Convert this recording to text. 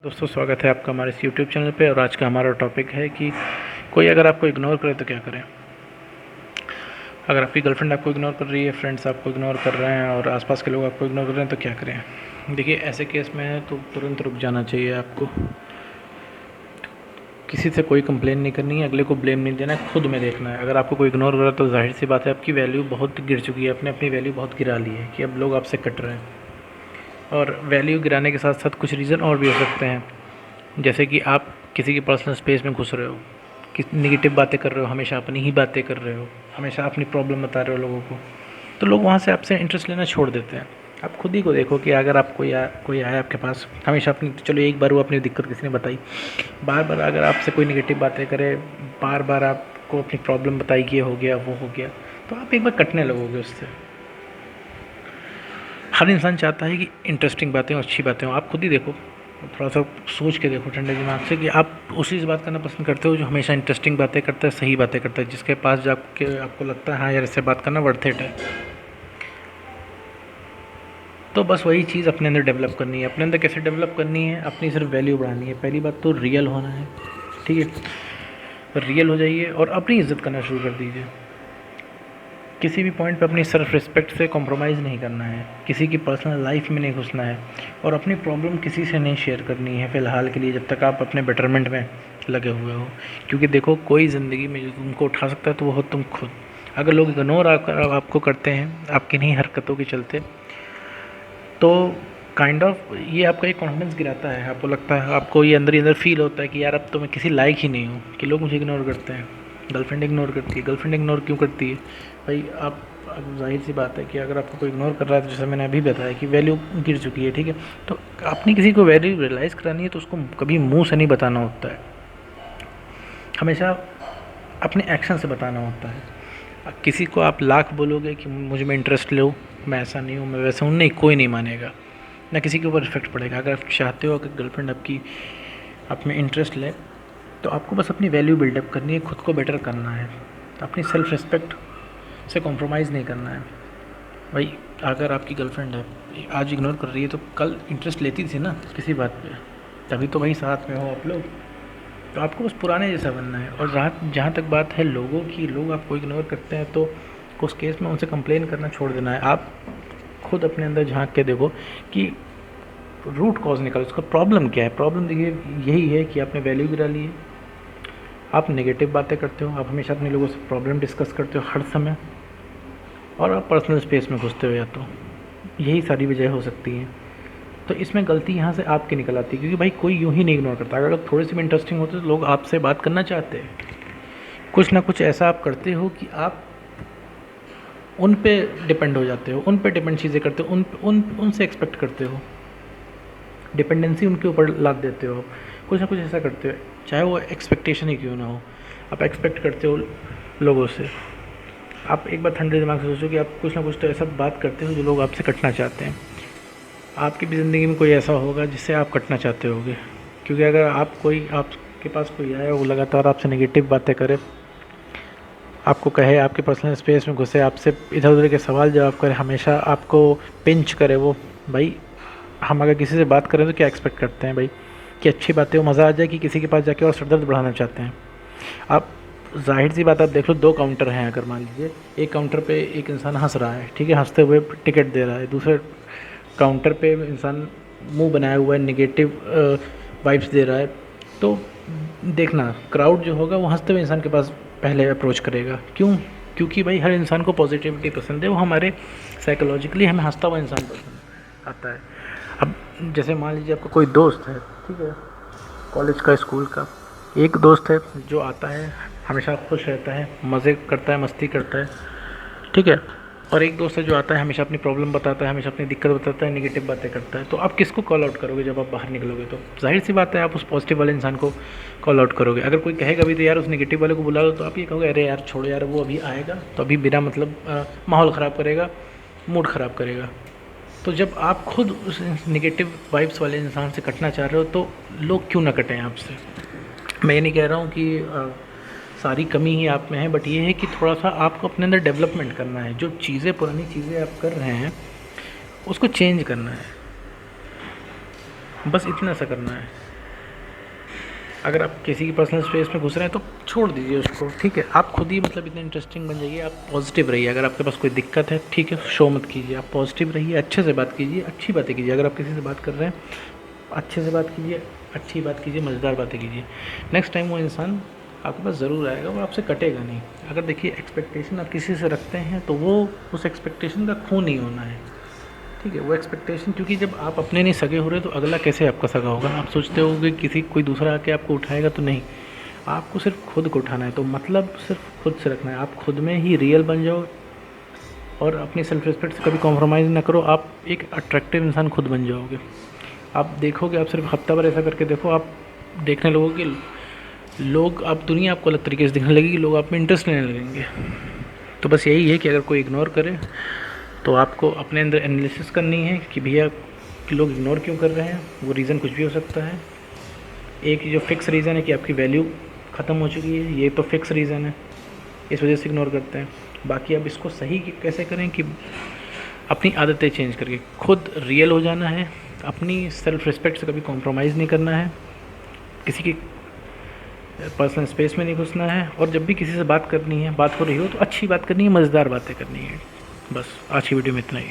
दोस्तों, स्वागत है आपका हमारे इस यूट्यूब चैनल पे। और आज का हमारा टॉपिक है कि कोई अगर आपको इग्नोर करे तो क्या करें। अगर आपकी गर्लफ्रेंड आपको इग्नोर कर रही है, फ्रेंड्स आपको इग्नोर कर रहे हैं और आसपास के लोग आपको इग्नोर कर रहे हैं तो क्या करें। देखिए, ऐसे केस में है तो तुरंत रुक जाना चाहिए आपको। किसी से कोई कंप्लेन नहीं करनी है, अगले को ब्लेम नहीं देना है, खुद में देखना है। अगर आपको कोई इग्नोर कर रहा है तो जाहिर सी बात है आपकी वैल्यू बहुत गिर चुकी है, अपने अपनी वैल्यू बहुत गिरा ली है कि अब लोग आपसे कट रहे हैं। और वैल्यू गिराने के साथ साथ कुछ रीज़न और भी हो सकते हैं, जैसे कि आप किसी की पर्सनल स्पेस में घुस रहे हो, किस नेगेटिव बातें कर रहे हो, हमेशा अपनी ही बातें कर रहे हो, हमेशा अपनी प्रॉब्लम बता रहे हो लोगों को, तो लोग वहाँ से आपसे इंटरेस्ट लेना छोड़ देते हैं। आप खुद ही को देखो कि अगर आप कोई आया आपके पास, हमेशा अपनी, चलो एक बार वो अपनी दिक्कत किसी ने बताई, बार बार अगर आपसे कोई नेगेटिव बातें करे, बार बार आपको अपनी प्रॉब्लम बताई कि ये हो गया वो हो गया, तो आप एक बार कटने लगोगे उससे। हर इंसान चाहता है कि इंटरेस्टिंग बातें और अच्छी बातें हो। आप खुद ही देखो, थोड़ा सा सोच के देखो ठंडे दिमाग से कि आप उसी से बात करना पसंद करते हो जो हमेशा इंटरेस्टिंग बातें करता है, सही बातें करता है, जिसके पास जाके आपको लगता है हाँ यार, इससे बात करना वर्थ इट है। तो बस वही चीज़ अपने अंदर डेवलप करनी है। अपने अंदर कैसे डेवलप करनी है? अपनी सिर्फ वैल्यू बढ़ानी है। पहली बात तो रियल होना है, ठीक है। रियल हो जाइए और अपनी इज्जत करना शुरू कर दीजिए। किसी भी पॉइंट पे अपनी सेल्फ रिस्पेक्ट से कॉम्प्रोमाइज़ नहीं करना है, किसी की पर्सनल लाइफ में नहीं घुसना है और अपनी प्रॉब्लम किसी से नहीं शेयर करनी है फ़िलहाल के लिए, जब तक आप अपने बेटरमेंट में लगे हुए हो। क्योंकि देखो, कोई ज़िंदगी में जो तुमको उठा सकता है तो वो हो तुम खुद। अगर लोग इग्नोर आपको करते हैं आपकी नहीं हरकतों के चलते, तो काइंड ऑफ ये आपका एक कॉन्फिडेंस गिराता है। आपको लगता है, आपको ये अंदर ही अंदर फील होता है कि यार अब तो मैं किसी लायक ही नहीं हूँ कि लोग मुझे इग्नोर करते हैं। गर्लफ्रेंड इग्नोर करती है, गर्लफ्रेंड इग्नोर क्यों करती है भाई? आप, अब जाहिर सी बात है कि अगर आपको कोई इग्नोर कर रहा है तो जैसे मैंने अभी बताया कि वैल्यू गिर चुकी है, ठीक है। तो अपनी किसी को वैल्यू रियलाइज़ करानी है तो उसको कभी मुंह से नहीं बताना होता है, हमेशा अपने एक्शन से बताना होता है। किसी को आप लाख बोलोगे कि मुझे में इंटरेस्ट लो, मैं ऐसा नहीं हूँ, मैं वैसा हूँ, नहीं, कोई नहीं मानेगा, ना किसी के ऊपर इफेक्ट पड़ेगा। अगर आप चाहते हो कि गर्लफ्रेंड आपकी आप में इंटरेस्ट ले, तो आपको बस अपनी वैल्यू बिल्डअप करनी है, खुद को बेटर करना है, तो अपनी सेल्फ रिस्पेक्ट से कॉम्प्रोमाइज़ नहीं करना है भाई। अगर आपकी गर्लफ्रेंड है, आज इग्नोर कर रही है, तो कल इंटरेस्ट लेती थी ना किसी बात पे, तभी तो भाई साथ में हो आप लोग। तो आपको बस पुराने जैसा बनना है। और जहाँ तक बात है लोगों की, लोग आपको इग्नोर करते हैं तो उस केस में उनसे कंप्लेन करना छोड़ देना है। आप खुद अपने अंदर झांक के देखो कि रूट कॉज निकालो, उसका प्रॉब्लम क्या है। प्रॉब्लम देखिए यही है कि आपने वैल्यू गिरा ली है, आप नेगेटिव बातें करते हो, आप हमेशा अपने लोगों से प्रॉब्लम डिस्कस करते हो हर समय, और आप पर्सनल स्पेस में घुसते हो, या तो यही सारी वजह हो सकती हैं। तो इसमें गलती यहाँ से आपकी निकल आती है, क्योंकि भाई कोई यूँ ही नहीं इग्नोर करता। अगर थोड़ी सी भी इंटरेस्टिंग होती तो लोग आपसे बात करना चाहते हैं। कुछ ना कुछ ऐसा आप करते हो कि आप उन पे डिपेंड हो जाते हो, उन पे डिपेंड चीज़ें करते हो, उनसे एक्सपेक्ट करते हो, डिपेंडेंसी उनके ऊपर लाद देते हो। कुछ ना कुछ ऐसा करते हो, चाहे वो एक्सपेक्टेशन ही क्यों ना हो, आप एक्सपेक्ट करते हो लोगों से। आप एक बार ठंडे दिमाग से सोचो कि आप कुछ ना कुछ तो ऐसा बात करते हो जो लोग आपसे कटना चाहते हैं। आपकी भी ज़िंदगी में कोई ऐसा होगा जिससे आप कटना चाहते होगे, क्योंकि अगर आपके पास कोई आया, वो लगातार आपसे नेगेटिव बातें करे, आपको कहे, आपके पर्सनल स्पेस में घुसे, आपसे इधर उधर के सवाल जवाब करे, हमेशा आपको पिंच करे, वो भाई, हम अगर किसी से बात करें तो क्या एक्सपेक्ट करते हैं भाई? कि अच्छी बातें हो, मज़ा आ जाए, कि किसी के पास जाके और सरदर्द बढ़ाना चाहते हैं आप? जाहिर सी बात, आप देख लो, दो काउंटर हैं। अगर मान लीजिए एक काउंटर पे एक इंसान हंस रहा है, ठीक है, हंसते हुए टिकट दे रहा है, दूसरे काउंटर पे इंसान मुंह बनाया हुआ है, नेगेटिव वाइब्स दे रहा है, तो देखना क्राउड जो होगा वो हंसते हुए इंसान के पास पहले अप्रोच करेगा। क्यों? क्योंकि भाई हर इंसान को पॉजिटिविटी पसंद है, वो हमारे साइकोलॉजिकली हमें हंसता हुआ इंसान पसंद आता है। अब जैसे मान लीजिए आपका कोई दोस्त है, ठीक है, कॉलेज का, स्कूल का, एक दोस्त है जो आता है, हमेशा खुश रहता है, मज़े करता है, मस्ती करता है, ठीक है, और एक दोस्त है जो आता है, हमेशा अपनी प्रॉब्लम बताता है, हमेशा अपनी दिक्कत बताता है, नेगेटिव बातें करता है। तो आप किसको कॉल आउट करोगे जब आप बाहर निकलोगे? तो जाहिर सी बात है आप उस पॉजिटिव वाले इंसान को कॉल आउट करोगे। अगर कोई कहेगा भी तो यार उस नेगेटिव वाले को बुला लो, तो आप ये कहोगे अरे यार छोड़ो यार, वो अभी आएगा तो अभी बिना मतलब माहौल ख़राब करेगा, मूड ख़राब करेगा। तो जब आप खुद उस नेगेटिव वाइब्स वाले इंसान से कटना चाह रहे हो तो लोग क्यों ना कटें आपसे। मैं ये नहीं कह रहा हूँ कि सारी कमी ही आप में है, बट ये है कि थोड़ा सा आपको अपने अंदर डेवलपमेंट करना है। जो चीज़ें, पुरानी चीज़ें आप कर रहे हैं उसको चेंज करना है, बस इतना सा करना है। अगर आप किसी की पर्सनल स्पेस में घुस रहे हैं तो छोड़ दीजिए उसको, ठीक है। आप खुद ही मतलब इतने इंटरेस्टिंग बन जाइए, आप पॉजिटिव रहिए। अगर आपके पास कोई दिक्कत है, ठीक है, शो मत कीजिए, आप पॉजिटिव रहिए, अच्छे से बात कीजिए, अच्छी बातें कीजिए। अगर आप किसी से बात कर रहे हैं, अच्छे से बात कीजिए, अच्छी बात कीजिए, मज़ेदार बातें कीजिए। नेक्स्ट टाइम वो इंसान आपके पास ज़रूर आएगा, वो आपसे कटेगा नहीं। अगर देखिए एक्सपेक्टेशन आप किसी से रखते हैं तो वो उस एक्सपेक्टेशन का खून नहीं होना है, ठीक है। वो एक्सपेक्टेशन, क्योंकि जब आप अपने नहीं सगे हो रहे तो अगला कैसे आपका सगा होगा। आप सोचते हो कि किसी कोई दूसरा आके आपको उठाएगा, तो नहीं, आपको सिर्फ खुद को उठाना है। तो मतलब सिर्फ खुद से रखना है, आप खुद में ही रियल बन जाओ और अपनी सेल्फ रिस्पेक्ट से कभी कॉम्प्रोमाइज़ ना करो। आप एक अट्रैक्टिव इंसान खुद बन जाओगे। आप देखोगे, आप सिर्फ हफ्ता भर ऐसा करके देखो, आप देखने लगोगे कि लोग, आप दुनिया आपको अलग तरीके से दिखने लगेगी, लोग आप में इंटरेस्ट लेने लगेंगे। तो बस यही है कि अगर कोई इग्नोर करे तो आपको अपने अंदर एनालिसिस करनी है कि भैया कि लोग इग्नोर क्यों कर रहे हैं। वो रीज़न कुछ भी हो सकता है। एक जो फिक्स रीज़न है कि आपकी वैल्यू ख़त्म हो चुकी है, ये तो फिक्स रीज़न है, इस वजह से इग्नोर करते हैं। बाकी अब इसको सही कैसे करें कि अपनी आदतें चेंज करके खुद रियल हो जाना है, अपनी सेल्फ रिस्पेक्ट से कभी कॉम्प्रोमाइज़ नहीं करना है, किसी की पर्सनल स्पेस में नहीं घुसना है, और जब भी किसी से बात करनी है, बात हो रही हो तो अच्छी बात करनी है, मज़ेदार बातें करनी है। बस आज की वीडियो में इतना ही।